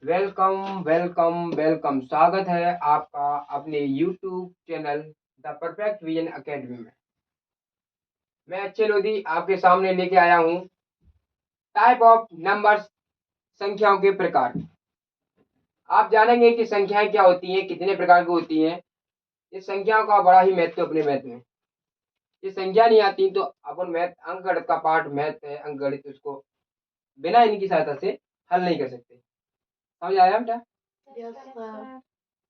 Welcome welcome welcome. स्वागत है आपका अपने YouTube channel the perfect vision academy में। मैं अच्छे लोधी आपके सामने लेके आया हूँ टाइप ऑफ नंबर्स, संख्याओं के प्रकार। आप जानेंगे कि संख्याएं क्या होती हैं, कितने प्रकार की होती हैं। इस संख्याओं का बड़ा ही महत्व अपने मैथ में। ये संख्या नहीं आती तो अपन मैथ, अंक गणित का पार्ट मैथ है, अंक गणित, उसको बिना इनकी सहायता से हल नहीं कर सकते। समझ आया बेटा?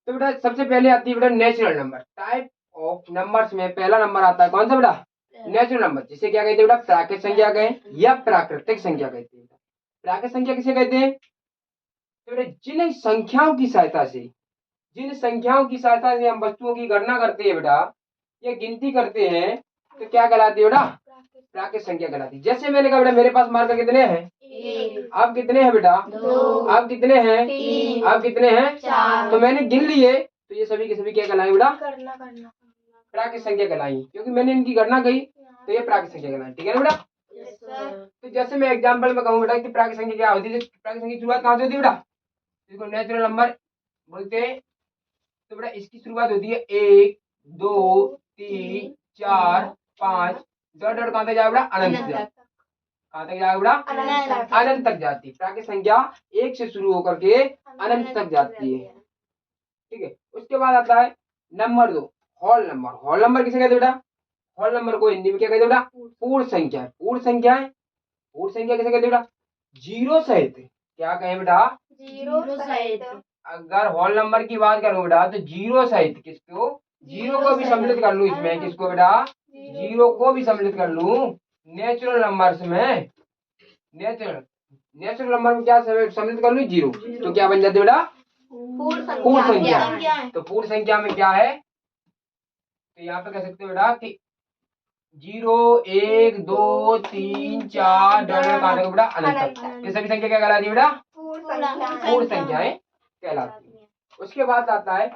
तो बेटा सबसे पहले आती है बेटा natural number. Type of numbers में पहला नंबर आता है कौन सा बेटा? नेचुरल नंबर, जिसे क्या कहते हैं बेटा? प्राकृतिक संख्या कहें या प्राकृतिक संख्या कहते हैं। प्राकृतिक संख्या किसे कहते हैं? तो बेटा जिन संख्याओं की सहायता से हम वस्तुओं की गणना करते हैं बेटा, या गिनती करते हैं, तो क्या कहलाती है बेटा? प्राकृतिक संख्या कहलाती है। जैसे मैंने कहा बेटा मेरे पास मार्कर कितने हैं? आप कितने हैं बेटा? आप कितने हैं? आप कितने हैं? तो मैंने गिन लिए, तो ये सभी के सभी क्या कहलाएंगे बेटा? प्राकृतिक संख्या कहलाई, क्योंकि मैंने इनकी गणना की, तो ये प्राकृतिक संख्या कहलाई। ठीक है ना बेटा? तो जैसे मैं एग्जाम्पल में कहूँ बेटा कि प्राकृतिक संख्या क्या होती है, प्राकृतिक संख्या की शुरुआत कहाँ से होती है बेटा? इसको नेचुरल नंबर बोलते हैं। तो बेटा इसकी शुरुआत होती है 1 2 3 4 5, डॉट डॉट कहाँ तक जाएगा बेटा? अनंत तक। कहाँ तक जाएगा बेटा? अनंत तक जाती है। प्राकृतिक संख्या 1 से शुरू होकर के अनंत तक जाती है। ठीक है। उसके बाद आता है number 2, whole number. Whole number किसे कहते हैं बेटा? होल नंबर को हिंदी में क्या कहते हैं बेटा? पूर्ण संख्या। पूर्ण संख्या है। पूर्ण संख्या किसे कहते हैं बेटा? जीरो सहित। क्या कहें बेटा? जीरो सहित। अगर होल नंबर की बात करूं बेटा, तो जीरो सहित किसको? जीरो को भी सम्मिलित कर लूं इसमें। किसको बेटा? जीरो को भी सम्मिलित कर लूं नेचुरल नंबर्स में। नेचुरल नंबर में क्या सम्मिलित कर लूं? जीरो। तो क्या बन जाते बेटा? पूर्ण संख्या। तो पूर्ण संख्या में क्या है? तो यहाँ पे कह सकते हो बेटा कि 0 1 2 3 4 बेटा अनंत तक। ये सभी संख्या क्या कहलाती है बेटा? पूर्ण संख्याएं कहलाती है। उसके बाद आता है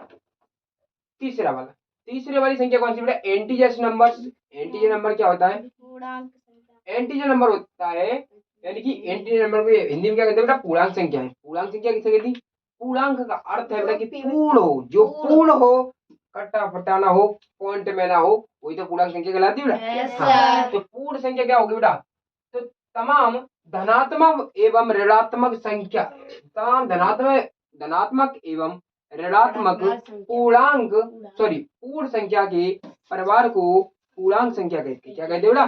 तीसरा वाला। तीसरे वाली संख्या कौन सी बेटा? Integer number. एंटीजर नंबर क्या होता है? एंटीजर नंबर होता है, यानी कि एंटीजर नंबर को हिंदी में क्या कहते हैं बेटा? पूर्णांक संख्या है। पूर्णांक संख्या किसे कहती है? पूर्णांक का अर्थ है बेटा कि पूर्ण हो, जो पूर्ण हो, कट्टा फट्टा ना हो, पॉइंट में ना हो, वही तो पूर्णांक संख्या कहलाती है बेटा। हाँ। तो पूर्ण संख्या क्या होगी बेटा? तो तमाम धनात्मक एवं ऋणात्मक संख्या, तमाम धनात्मक एवं ऋणात्मक पूर्णांक, पूर्ण संख्या के परिवार को पूर्णांक संख्या कहते हैं। क्या कहते हैं बेटा?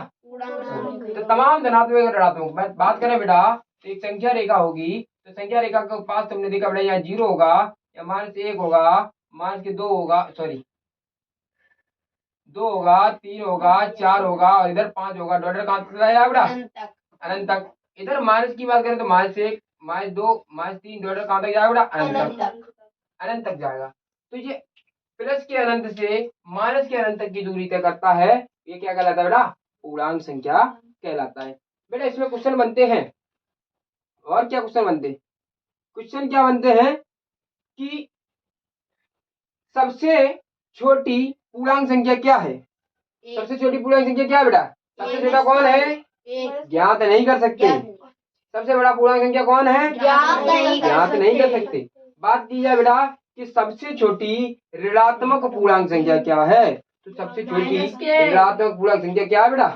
तो तमाम धनात्मक और ऋणात्मक बात करें बेटा, तो एक संख्या रेखा होगी, तो संख्या रेखा के पास तुमने देखा बेटा यहाँ 0 होगा, या -1 होगा, -2 होगा, 2 होगा, 3 होगा, 4 होगा, और इधर 5 होगा। डॉट कहाँ तक जाएगा बेटा? अनंत तक। इधर माइनस की बात करें तो -1 -2 -3, डॉट कहाँ तक जाएगा बेटा? अनंत तक। अनंत तक जाएगा। तो ये प्लस के अनंत से माइनस के अनंत तक की दूरी तय करता है, ये क्या कहलाता है बेटा? पूर्णांक संख्या कहलाता है। बेटा इसमें क्वेश्चन बनते हैं, और क्या क्वेश्चन बनते हैं? क्वेश्चन क्या बनते हैं कि सबसे छोटी पूर्णांक संख्या क्या है? सबसे छोटी पूर्णांक संख्या क्या है बेटा? सबसे छोटा कौन है? ज्ञात नहीं कर सकते। सबसे बड़ा पूर्णांक संख्या कौन है? ज्ञात नहीं कर सकते। बात की जाए बेटा कि सबसे छोटी ऋणात्मक पूर्णांक संख्या क्या है, तो सबसे छोटी ऋणात्मक पूर्णांक संख्या क्या है बेटा?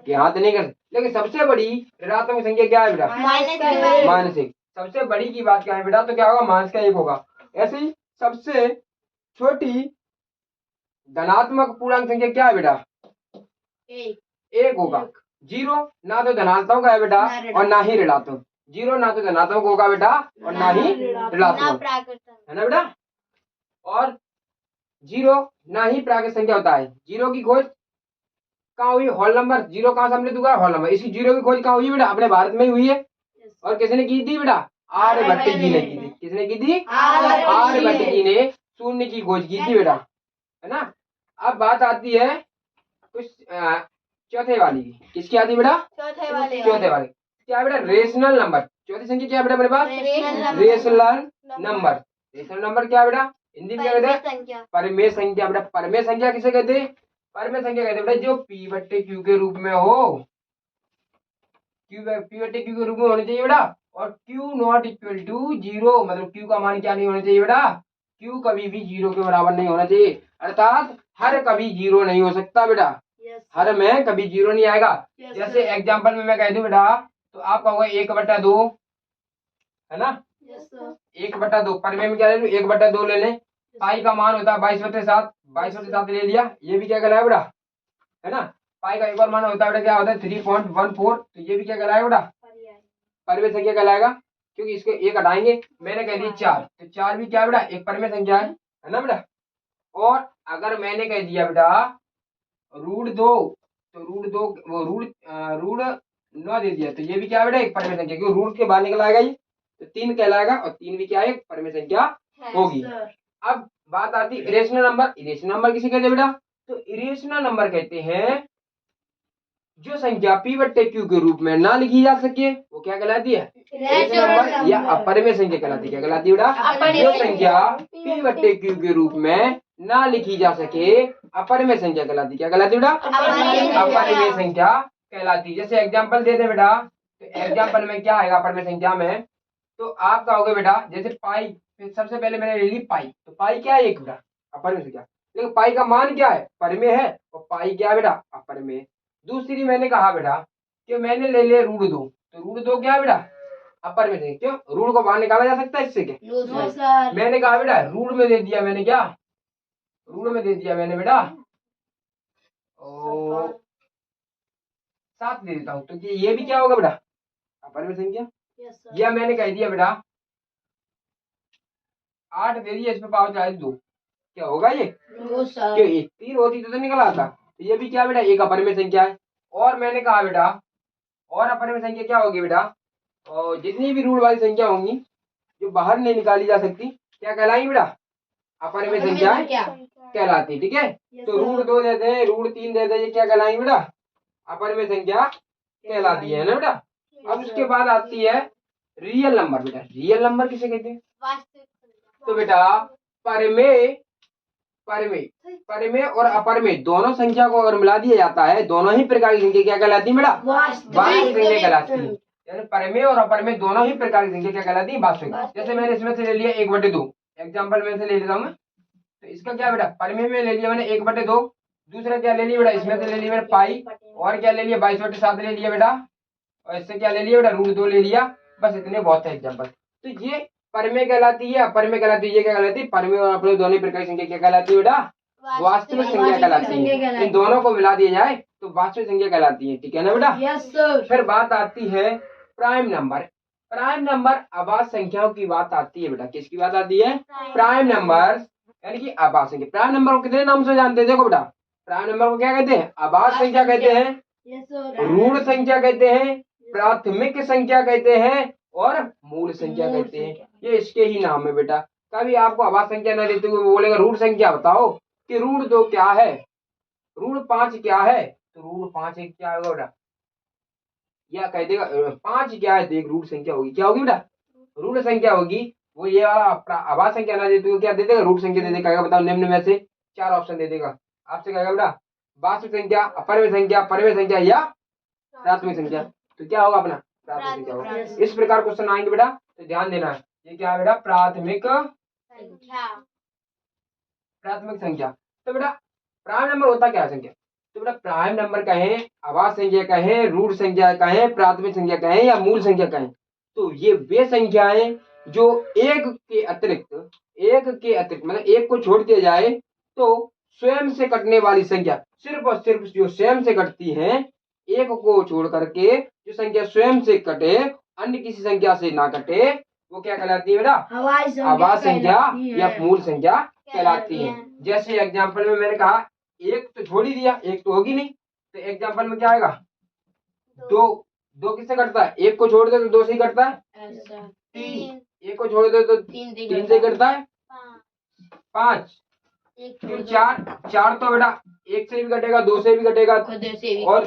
ज्ञात नहीं कर सकते। लेकिन सबसे बड़ी ऋणात्मक संख्या क्या है बेटा? -1। सबसे बड़ी की बात क्या है बेटा? तो क्या होगा? -1 होगा। ऐसे ही सबसे छोटी धनात्मक पूर्णांक संख्या क्या है बेटा? 1 होगा। 0 ना तो धनात्मक है बेटा और ना ही ऋणात्मक। 0 ना तो धनात्मक होगा बेटा और ना ही ऋणात्मक, है ना बेटा? और 0 ना ही प्राकृतिक संख्या होता है। 0 की खोज कहाँ हुई? Whole number. 0 कहाँ सम्मिलित हुआ? Whole number. इसी 0 की खोज कहाँ हुई बेटा? अपने भारत में ही हुई है। और किसने की थी बेटा? आर्यभट्ट जी ने की थी। किसने की थी? आर्यभट्ट जी ने शून्य की खोज की थी बेटा, है ना? अब बात आती है कुछ चौथे वाली की। किसकी आती है बेटा? चौथे वाली क्या है बेटा? Rational number. चौथी संख्या क्या है बेटा मेरे पास? Rational number. रेशनल नंबर क्या है बेटा? हिंदी में क्या कहते हैं? परमेय संख्या बेटा। परमेय संख्या किसे कहते हैं? परमेय संख्या कहते हैं बेटा जो P/Q के रूप में हो। P/Q के रूप में होनी चाहिए बेटा, और Q नॉट इक्वल टू 0, मतलब Q का मान क्या नहीं होना चाहिए बेटा, Q कभी भी 0 के बराबर नहीं होना चाहिए, अर्थात हर कभी 0 नहीं हो सकता बेटा, हर में कभी 0 नहीं आएगा। जैसे एग्जाम्पल में मैं कह दूं बेटा, तो आप कहोगे 1/2 है ना, 1/2 परिमेय में क्या ले लूं, 1/2 ले लें, पाई का मान होता है 22/7, 22/7 ले लिया, ये भी क्या कहलाएगा बेटा, है ना। पाई का एक और मान होता है बेटा, क्या होता है 3.14, तो ये भी क्या कहलाएगा बेटा, परिमेय संख्या कहलाएगा, क्योंकि इसको एक हटाएंगे, मैंने कह दी 4, तो 4 भी क्या बेटा एक परिमेय संख्या है ना बेटा। और अगर मैंने कह दिया बेटा √2, तो √2 वो रूट 9 दे दिया, तो ये भी क्या बेटा एक परिमेय संख्या, क्योंकि रूट के बाहर निकल आएगा ये, तो 3 कहलाएगा, और 3 भी क्या है एक परिमेय संख्या होगी। अब बात आती है इरेशनल नंबर। इरेशनल नंबर किसे कहते हैं बेटा, तो इरेशनल नंबर कहते हैं जो संख्या P/Q के रूप में ना लिखी जा सके, वो क्या कहलाती है, इरेशनल नंबर या अपरिमेय संख्या कहलाती है। क्या कहलाती है बेटा, जो संख्या P/Q के रूप में ना लिखी जा सके, अपरिमेय संख्या कहलाती है। क्या कहलाती है बेटा, अपरिमेय संख्या कहलाती है। जैसे एग्जाम्पल दे दे बेटा, तो एग्जाम्पल में क्या आएगा अपरिमेय संख्या में, तो आप कहोगे बेटा जैसे पाई, सबसे पहले मैंने ले ली पाई, तो पाई क्या है एक बेटा अपरिमेय संख्या, लेकिन पाई का मान क्या है परिमेय है, और पाई क्या है बेटा अपरिमेय। दूसरी मैंने कहा बेटा कि मैंने ले लिया √2, तो √2 क्या है बेटा अपरिमेय संख्या, क्यों रूट को बाहर निकाला जा सकता है इससे क्या, मैंने कहा बेटा रूट में दे दिया मैंने, क्या रूट में दे दिया मैंने बेटा, और 7 दे देता हूँ, तो ये भी क्या होगा बेटा अपरिमेय संख्या। या मैंने कह दिया बेटा 8 दे दिया, इसमें पावर चाहे 2, क्या होगा ये, क्यों एक 3 होती तो निकल आता, तो ये भी क्या बेटा एक अपरिमेय संख्या है। और मैंने कहा बेटा और अपरिमेय संख्या क्या होगी बेटा, और जितनी भी रूट वाली संख्या होंगी जो बाहर नहीं निकाली जा सकती, क्या कहलाएंगी बेटा अपरिमेय संख्या कहलाती, ठीक है। तो √2 देते हैं, √3 देते हैं, ये क्या कहलाएंगे बेटा अपरिमेय संख्या कहलाती है ना बेटा। अब उसके बाद आती है रियल नंबर। बेटा रियल नंबर किसे कहते हैं, तो बेटा परिमेय परिमेय परिमेय और अपरिमेय दोनों संख्या को अगर मिला दिया जाता है, दोनों ही प्रकार की संख्या क्या कहलाती है बेटा वास्तविक संख्या कहलाती है। यानी परिमेय और अपरिमेय दोनों ही प्रकार की संख्या क्या कहलाती है वास्तविक। जैसे मैंने इसमें से ले लिया 1/2, एग्जाम्पल में से ले लेता हूँ मैं, तो इसका क्या बेटा परिमेय में ले लिया मैंने 1/2, दूसरा क्या ले लिया बेटा इसमें से ले लिया मैंने पाई, और क्या ले लिया 22/7 ले लिया बेटा, और इससे क्या ले लिया बेटा √2 ले लिया, बस इतने बहुत है एग्जाम्पल। तो ये परिमेय कहलाती है, अपरिमेय कहलाती है, ये क्या कहलाती है परिमेय और अपरिमेय दोनों प्रकार की संख्या क्या कहलाती है बेटा वास्तविक संख्या कहलाती है। इन दोनों को मिला दिया जाए तो वास्तविक संख्या कहलाती है, ठीक है ना बेटा। फिर बात आती है प्राइम नंबर। प्राइम नंबर आभाज्य संख्याओं की बात आती है बेटा, किसकी बात आती है, प्राइम नंबर यानी कि आभाज्य संख्या। प्राइम नंबर को कितने नाम से जानते हैं, देखो बेटा प्राइम नंबर को क्या कहते हैं, आभाज्य संख्या कहते हैं, ऋण संख्या कहते हैं, प्राथमिक संख्या कहते हैं, और मूल संख्या कहते हैं। ये इसके ही नाम है बेटा। कभी आपको आभाज्य संख्या न देते हुए बोलेगा ऋण संख्या बताओ कि √2 क्या है, √5 क्या है, तो √5 एक क्या होगा बेटा, या कह देगा 5 क्या है, तो एक ऋण संख्या होगी, क्या होगी बेटा ऋण संख्या होगी। वो ये वाला आभाज्य संख्या ना देते हुए क्या दे देगा ऋण संख्या दे देगा। बताओ निम्न में से 4 ऑप्शन दे देगा, आपसे कहेगा बेटा वास्तविक संख्या, अपरिमेय संख्या, परिमेय संख्या या प्राथमिक संख्या, तो क्या होगा अपना प्राथमिक संख्या होगा। इस प्रकार क्वेश्चन आएंगे बेटा, तो ध्यान देना है। ये क्या है बेटा प्राथमिक संख्या। तो बेटा प्राइम नंबर होता क्या है संख्या, तो बेटा प्राइम नंबर कहें, आभाज्य संख्या कहें, ऋण संख्या कहें, प्राथमिक संख्या कहें या मूल संख्या कहें, तो ये वे संख्याएं जो एक के अतिरिक्त मतलब एक को छोड़ दिया जाए तो स्वयं से कटने वाली संख्या, सिर्फ और सिर्फ जो स्वयं से कटती हैं, एक को छोड़ करके जो संख्या स्वयं से कटे अन्य किसी संख्या से ना कटे, वो क्या कहलाती है बेटा आभाज्य संख्या या मूल संख्या कहलाती है। जैसे एग्जाम्पल में मैंने कहा एक तो छोड़ ही दिया, एक तो होगी नहीं, तो एग्जाम्पल में क्या आएगा 2 किससे कटता है, एक को छोड़ दे तो 2 से ही कटता है, 3 एक को छोड़ दे तो 3 से कटता है, 5 फिर 4 तो बेटा 1 से भी कटेगा, 2 से भी कटेगा, और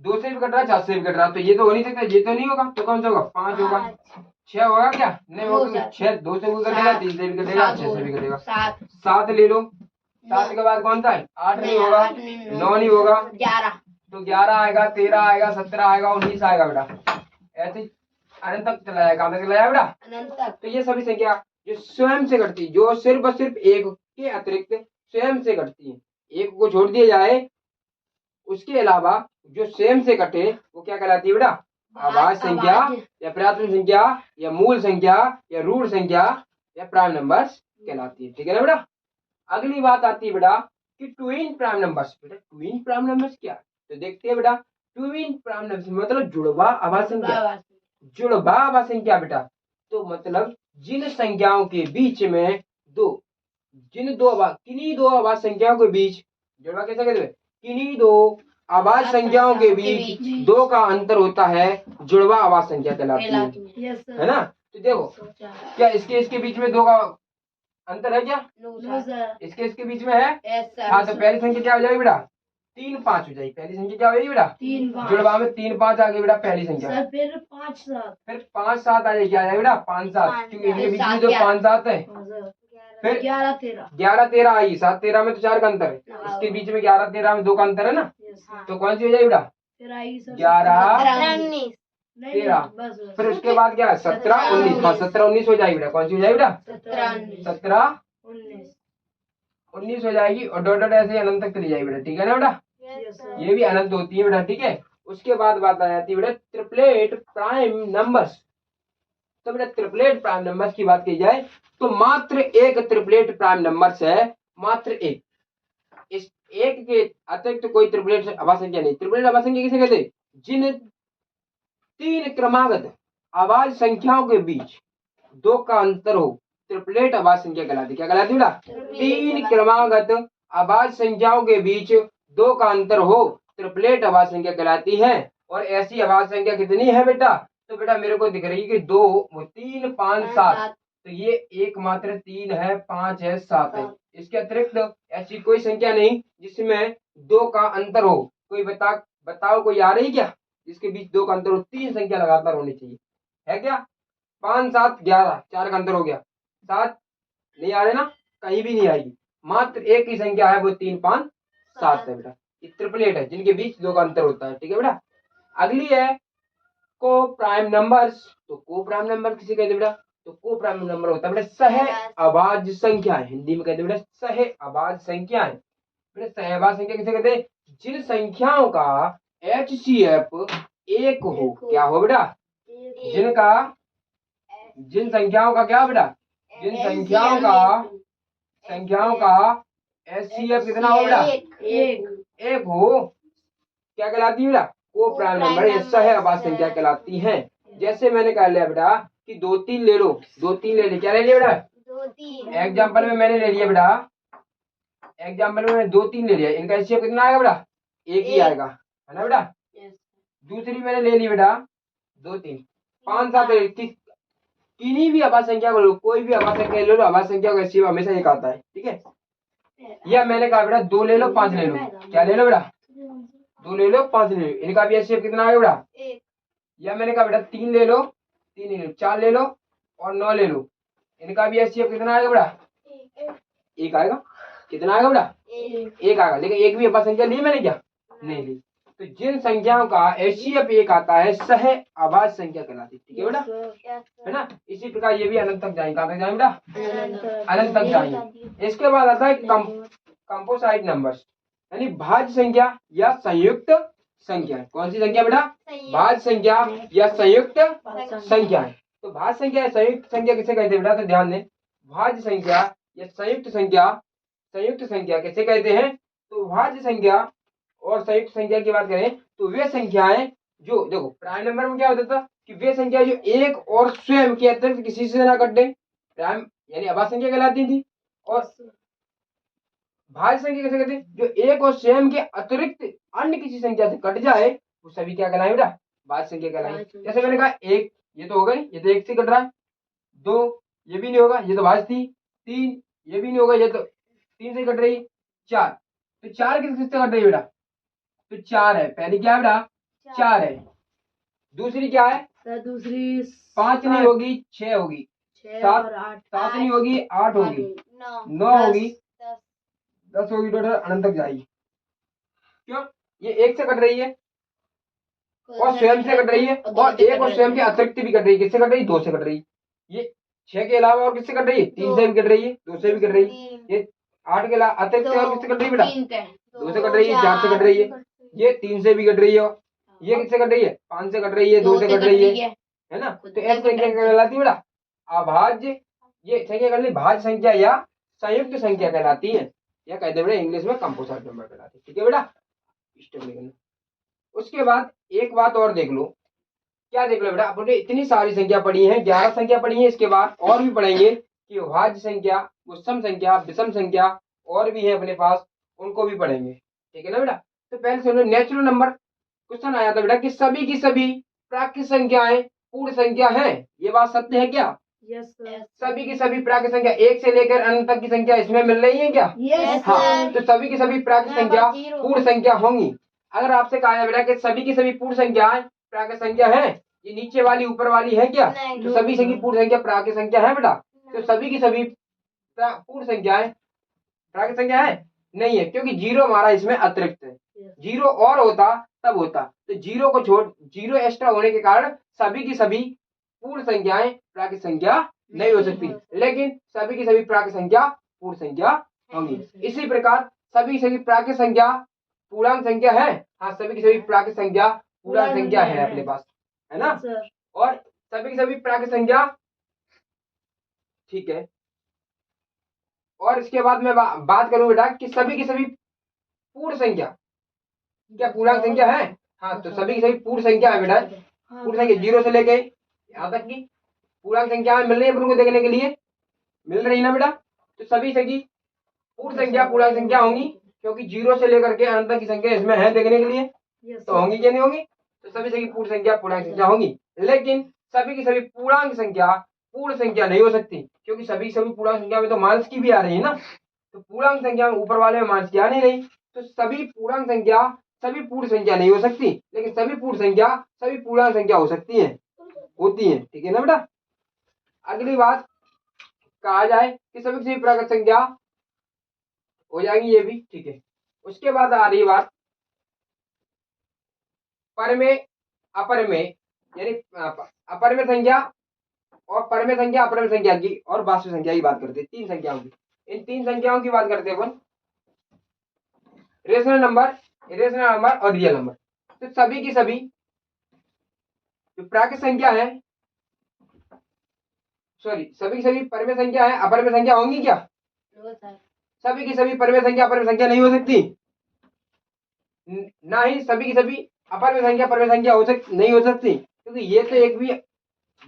2 से भी कट रहा है, 4 से भी कट रहा है, तो ये तो हो नहीं सकता, ये तो नहीं होगा, तो कौन सा होगा 5 होगा। 6 होगा क्या, नहीं होगा, 6 2 से भी कटेगा, 3 से भी कटेगा, 6 से भी कटेगा, 7 ले लो, 7 के बाद कौन सा है 8 नहीं होगा, 9 नहीं होगा, 11 तो 11 आएगा, 13 आएगा, 17 आएगा, 19 आएगा बेटा। ऐसे अनंत तक चला जाए, कहाँ तक चला जाए बेटा, अनंत तक। तो ये सभी संख्या जो स्वयं से घटती, जो सिर्फ और सिर्फ एक के अतिरिक्त स्वयं से घटती है, एक को छोड़ दिया जाए उसके अलावा जो स्वयं से घटे वो क्या कहलाती है बेटा, अभाज्य संख्या या प्राथमिक संख्या या मूल संख्या या रूट संख्या या प्राइम नंबर्स कहलाती है। ठीक है ना बेटा। अगली बात आती है बेटा कि ट्विन प्राइम नंबर्स। बेटा ट्विन प्राइम नंबर्स क्या, तो देखते हैं बेटा। ट्विन प्राइम नंबर्स मतलब जुड़वा अभाज्य संख्या। जुड़वा अभाज्य संख्या बेटा तो मतलब जिन संख्याओं के बीच में किन्हीं दो अभाज्य संख्याओं के बीच, जुड़वा कैसे कहते हैं, किन्हीं दो अभाज्य संख्याओं के बीच दो का अंतर होता है, जुड़वा अभाज्य संख्या कहलाती है ना। तो देखो क्या इसके बीच में दो का अंतर है क्या, इसके बीच में है। हाँ तो पहली संख्या क्या हो जाएगी बेटा, 3 5 हो जाएगी। पहली संख्या क्या हो जाएगी बेटा, 3 5। जुड़वा में 3 5 आ गई बेटा पहली संख्या। फिर 5 7, फिर 5 7 आ जाएगी, क्या आ जाएगी बेटा 5 7, क्योंकि इनके बीच में जो 5 7 है। फिर 11 13 आई, 7 13 में तो 4 का अंतर है, इसके बीच में 11 13 में 2 का अंतर है ना। तो कौन सी हो जाएगी बेटा, 11 13। फिर उसके बाद क्या है 17 19। हाँ 17 19 हो जाएगी बेटा। कौन सी हो जाएगी बेटा, 17 19 हो जाएगी। और डॉट डॉट ऐसे अनंत तक चली जाएगी बेटा। ठीक है ना बेटा, ये भी अनंत होती है बेटा। ठीक है। उसके बाद बात आ जाती है बेटा ट्रिपलेट प्राइम नंबर्स। तो बेटा ट्रिपलेट प्राइम नंबर्स की बात की जाए तो मात्र एक ट्रिपलेट प्राइम नंबर्स है, मात्र एक। इस एक के अतिरिक्त कोई ट्रिपलेट अभाज्य संख्या नहीं। ट्रिपलेट अभाज्य संख्या किसे कहते हैं, जिन 3 क्रमागत अभाज्य संख्याओं के बीच 2 का अंतर हो, ट्रिपलेट अभाज्य संख्या कहलाती। क्या कहलाती बेटा, 3 क्रमागत अभाज्य संख्याओं के बीच 2 का अंतर हो, ट्रिपलेट अभाज्य संख्या कहलाती है। और ऐसी अभाज्य संख्या कितनी है बेटा, तो बेटा मेरे को दिख रही है कि 2 3 5 7। तो ये एकमात्र 3 है, 5 है, 7 है। इसके अतिरिक्त ऐसी कोई संख्या नहीं जिसमें 2 का अंतर हो। कोई बताओ कोई आ रही क्या जिसके बीच 2 का अंतर हो। 3 संख्या लगातार होनी चाहिए, है क्या। 5 7 11, 4 का अंतर हो गया, 7 नहीं आ रहे ना, कहीं भी नहीं आएगी। मात्र एक ही संख्या है, वो 3 5 7 है बेटा। ये ट्रिपलेट है जिनके बीच 2 का अंतर होता है। ठीक है बेटा। अगली है को प्राइम नंबर्स। तो को प्राइम नंबर किसे कहते बेटा, तो को प्राइम नंबर होता है बेटा सह अभाज्य संख्याएं। हिंदी में कहते बेटा सह अभाज्य संख्याएं। बेटा सह अभाज्य संख्या किसे कहते हैं, जिन संख्याओं का HCF 1 हो। क्या हो बेटा, जिन संख्याओं का क्या बेटा, जिन संख्याओं का HCF कितना हो बेटा, एक हो, क्या कहलाती है बेटा, को प्राइम नंबर। ये सह अभाज्य संख्या कहलाती है। जैसे मैंने कह लिया बेटा कि 2 3 ले लो, 2 3 ले लिया। क्या ले लिया बेटा, 2 3। एग्जाम्पल में मैंने ले लिया बेटा, एग्जाम्पल में मैंने 2 3 ले लिया। इनका HCF कितना आएगा बेटा, एक ही आएगा, है ना बेटा। दूसरी मैंने ले ली बेटा 2 3 5 7। किन्हीं भी अभाज्य संख्या को लो, कोई भी अभाज्य संख्या ले लो, अभाज्य संख्या का HCF हमेशा एक आता है। ठीक है। या मैंने कहा बेटा 2 ले लो 5 ले लो। क्या ले लो बेटा, 2 ले लो 5 ले लो। इनका भी HCF कितना आएगा बेटा, एक। या मैंने कहा बेटा 3 ले लो 3 ले लो, 4 ले लो और 9 ले लो। इनका भी HCF कितना आएगा बेटा, एक आएगा। कितना आएगा बेटा, एक आएगा। लेकिन एक भी अभाज्य संख्या ली मैंने क्या, नहीं ली। तो जिन संख्याओं का HCF एक आता है सह अभाज्य संख्या कहलाती है। ठीक है बेटा, है ना। इसी प्रकार ये भी अनंत तक जाएंगे। कहाँ तक जाएंगे बेटा, अनंत तक जाएंगे। इसके बाद आता है कंपोजिट नंबर्स, यानी भाज्य संख्या या संयुक्त संख्या। कौन सी संख्या बेटा, भाज्य संख्या या संयुक्त संख्या है। तो भाज्य संख्या या संयुक्त संख्या किसे कहते हैं बेटा, तो ध्यान दें। भाज्य संख्या या संयुक्त संख्या किसे कहते हैं, तो भाज्य संख्या और संयुक्त संख्या की बात करें तो वे संख्याएं जो, देखो प्राइम नंबर में क्या होता था कि वे संख्या जो एक और स्वयं के अतिरिक्त किसी से ना कटे, प्राइम यानी अभाज्य संख्या कहलाती थी। और भाज्य संख्या कैसे कहते हैं, जो एक और स्वयं के अतिरिक्त अन्य किसी संख्या से कट जाए वो सभी क्या कहलाए बेटा, भाज्य संख्या कहलाए। जैसे मैंने कहा एक, ये तो होगा नहीं, ये तो एक से कट रहा है। 2 ये भी नहीं होगा, ये तो भाज्य थी। 3 ये भी नहीं होगा, ये तो 3 से कट रही। 4 तो 4 किस किस से कट रही बेटा, तो 4 है। पहली क्या है बेटा, 4 है। दूसरी क्या है, दूसरी 5 नहीं होगी, 6 होगी। 7 नहीं होगी, 8 होगी, 9 होगी, 10 होगी। टोटल अनंत तक जाएगी। क्यों, ये एक से कट रही है और स्वयं से कट रही है, और एक और स्वयं के अतिरिक्त भी कट रही है। किससे कट रही है? 2 से कट रही है। ये 6 के अलावा और किससे कट रही है? 3 से भी कट रही है, 2 से भी कट रही है। ये 8 के अलावा अतिरिक्त और किससे कट रही है बेटा? 2 से कट रही है, 4 से कट रही है, ये 3 से भी कट रही है, ये किससे कट रही है? 5 से कट रही है, 2 से कट रही है ना? तो ऐसी संख्या क्या कहलाती है बेटा? अभाज्य। ये संख्या कहलाती भाज्य संख्या या संयुक्त संख्या कहलाती है, या कहते हैं बेटा इंग्लिश में कंपोजिट नंबर कहलाती है। ठीक है बेटा, स्टेप लिखना। उसके बाद एक बात और देख लो, क्या देख लो बेटा, अपने इतनी सारी संख्या पढ़ी है, 11 संख्या पढ़ी है, इसके बाद और भी पढ़ेंगे कि भाज्य संख्या, विषम संख्या, विषम संख्या और भी है अपने पास, उनको भी पढ़ेंगे। ठीक है ना बेटा? तो पहले सुनो, नेचुरल नंबर क्वेश्चन आया था बेटा कि सभी की सभी प्राकृत संख्याएं पूर्ण संख्या है, ये बात सत्य है क्या? Yes sir. सभी की सभी प्राकृत संख्या 1 से लेकर अनंत तक की संख्या इसमें मिल रही है क्या? यस हाँ, तो सभी की सभी प्राकृत संख्या पूर्ण संख्या होंगी। अगर आपसे कहा जाए बेटा कि सभी की सभी पूर्ण संख्याएं प्राकृत संख्या है, ये नीचे वाली ऊपर वाली है क्या? तो सभी की पूर्ण संख्या प्राकृत संख्या है बेटा। तो सभी की सभी पूर्ण संख्याएं प्राकृत संख्या है नहीं है, क्योंकि 0 हमारा इसमें अतिरिक्त है। 0 और होता तब होता, तो 0 को छोड़, 0 एक्स्ट्रा होने के कारण सभी की सभी पूर्ण संख्याएं प्राकृत संख्या नहीं हो सकती, लेकिन सभी की सभी प्राकृत संख्या पूर्ण संख्या होंगी। इसी प्रकार सभी की सभी प्राकृत संख्या पूर्णांक संख्या है। हाँ, सभी की सभी प्राकृत संख्या पूर्णांक संख्या है अपने पास, है ना? और सभी की सभी प्राकृत संख्या, ठीक है। और इसके बाद मैं बात करूं बेटा कि सभी की सभी पूर्ण संख्या क्या पूर्णांक संख्या है? हाँ, तो सभी की सभी पूर्ण संख्या है बेटा। पूर्ण संख्या 0 से लेके यहाँ तक की पूर्णांक संख्या मिल रही है अपन को देखने के लिए, मिल रही ना बेटा? तो सभी सभी पूर्ण संख्या पूर्णांक संख्या होंगी, क्योंकि 0 से लेकर के अनंत की संख्या इसमें है देखने के लिए, तो होंगी क्या नहीं होंगी? तो सभी सभी पूर्ण संख्या पूर्णांक संख्या होंगी, लेकिन सभी की सभी पूर्णांक संख्या पूर्ण संख्या नहीं हो सकती, क्योंकि सभी सभी पूर्णांक संख्या में तो माइनस की भी आ रही है ना, तो पूर्णांक संख्या में ऊपर वाले में माइनस की आ नहीं रही, तो सभी पूर्णांक संख्या सभी पूर्ण संख्या नहीं हो सकती, लेकिन सभी पूर्ण संख्या सभी पूर्णांक संख्या हो सकती है, होती है। ठीक है ना बेटा? अगली बात कहा जाए कि सभी सभी प्राकृत संख्या हो जाएंगी, ये भी ठीक है। उसके बाद आ रही बात पर में अपर में, यानी अपर में संख्या और पर में संख्या, अपर में संख्या की और वास्तविक संख्या की बात करते हैं, 3 संख्याओं की। इन 3 संख्याओं की बात करते हैं अपन, रेशनल नंबर, इरेशनल नंबर और रियल नंबर। तो सभी की सभी जो प्राकृत संख्या है, सॉरी, सभी की सभी पर में संख्या है, अपर में संख्या होंगी क्या? सभी की सभी पर में संख्या अपर में संख्या नहीं हो सकती, ना ही सभी की सभी अपर में संख्या पर में संख्या नहीं हो सकती, क्योंकि ये तो एक भी,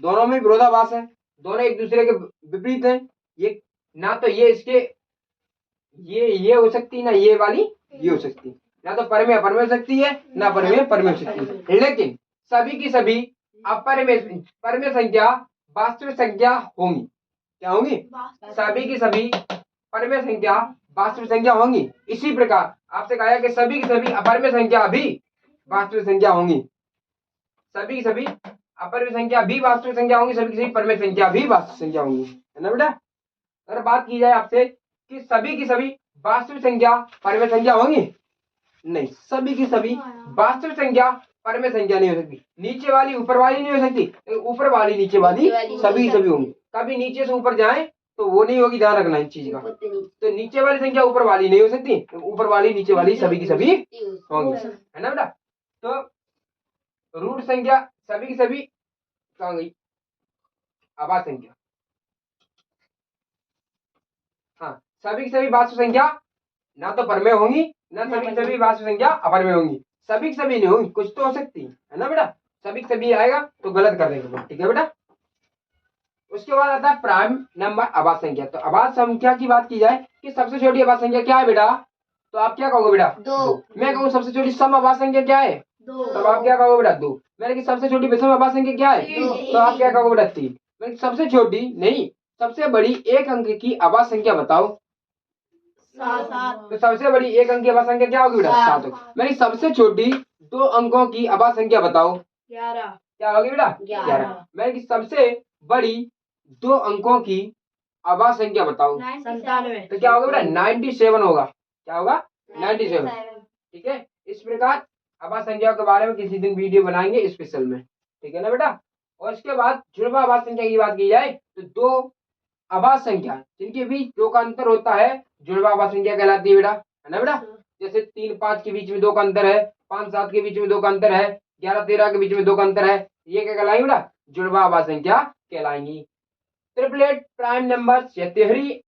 दोनों में विरोधाभास है, दोनों एक दूसरे के विपरीत हैं। ये ना तो ये इसके ये हो सकती, ना ये वाली ये हो सकती, ना तो पर में अपर में हो सकती है, ना पर में हो सकती है। लेकिन सभी की सभी अपर में पर में संख्या वास्तविक संख्या होंगी, क्या होंगी? सभी की सभी पर में संख्या वास्तविक संख्या होंगी। इसी प्रकार आपसे कहा कि सभी की सभी अपर में संख्या भी वास्तविक संख्या होंगी, सभी की सभी अपर में संख्या भी वास्तविक संख्या होंगी, सभी की सभी पर में संख्या भी वास्तविक संख्या होंगी, है ना बेटा? अगर बात की जाए आपसे कि सभी की सभी वास्तविक संख्या पर में संख्या होंगी, नहीं, सभी की सभी वास्तविक संख्या पर में संख्या नहीं हो सकती, नीचे वाली ऊपर वाली नहीं हो सकती, ऊपर वाली नीचे वाली सभी सभी होंगी। कभी नीचे से ऊपर जाए तो वो नहीं होगी, ध्यान रखना इस चीज का। तो नीचे वाली संख्या ऊपर वाली नहीं हो सकती, ऊपर वाली नीचे वाली सभी की सभी होंगी, है ना बेटा? तो रूट संख्या सभी की सभी कहाँ गई? आभाज्य संख्या, हाँ, सभी की सभी वास्तविक संख्या ना तो पर में होंगी, ना सभी की सभी वास्तविक संख्या अपर में होंगी, सभी की सभी नहीं होंगी, कुछ तो हो सकती है ना बेटा? सभी की सभी आएगा तो गलत कर देंगे, ठीक है बेटा? उसके बाद आता है प्राइम नंबर अभाज्य संख्या। तो अभाज्य संख्या की बात की जाए कि सबसे छोटी अभाज्य संख्या क्या है बेटा? तो आप क्या कहोगे बेटा? 2। मैं कहूँ सबसे छोटी सम अभाज्य संख्या क्या है? 2। तो आप क्या कहोगे बेटा? 2। मैंने कि सबसे छोटी विषम अभाज्य संख्या क्या है? 3। तो आप क्या कहोगे बेटा? 3। मैंने सबसे छोटी नहीं, सबसे बड़ी एक अंक की अभाज्य संख्या बताओ। 7। तो सबसे बड़ी एक अंक की अभाज्य संख्या क्या होगी बेटा? 7 होगी। मैंने सबसे छोटी 2 अंकों की अभाज्य संख्या बताओ। 11। क्या होगी बेटा? 11। मैंने कि सबसे बड़ी 2 अंकों की अभाज्य संख्या बताओ। 97। तो क्या होगा बेटा? 97 होगा। क्या होगा? 97। ठीक है, इस प्रकार आभास संख्या के बारे में किसी दिन वीडियो बनाएंगे स्पेशल में, ठीक है ना बेटा। और इसके बाद जुड़वा आभास संख्या की बात की जाए तो दो आभास संख्या जिनके बीच दो का अंतर होता है जुड़वा आभास संख्या कहलाती है बेटा, है ना बेटा। जैसे 3-5 के बीच में 2 का अंतर है, 5-7 के बीच में 2 का अंतर है, 11-13 के बीच में 2 का अंतर है, ये क्या कहलाएंगे बेटा, जुड़वा आभास संख्या कहलाएंगी। ट्रिपलेट प्राइम नंबर्स या तिहरी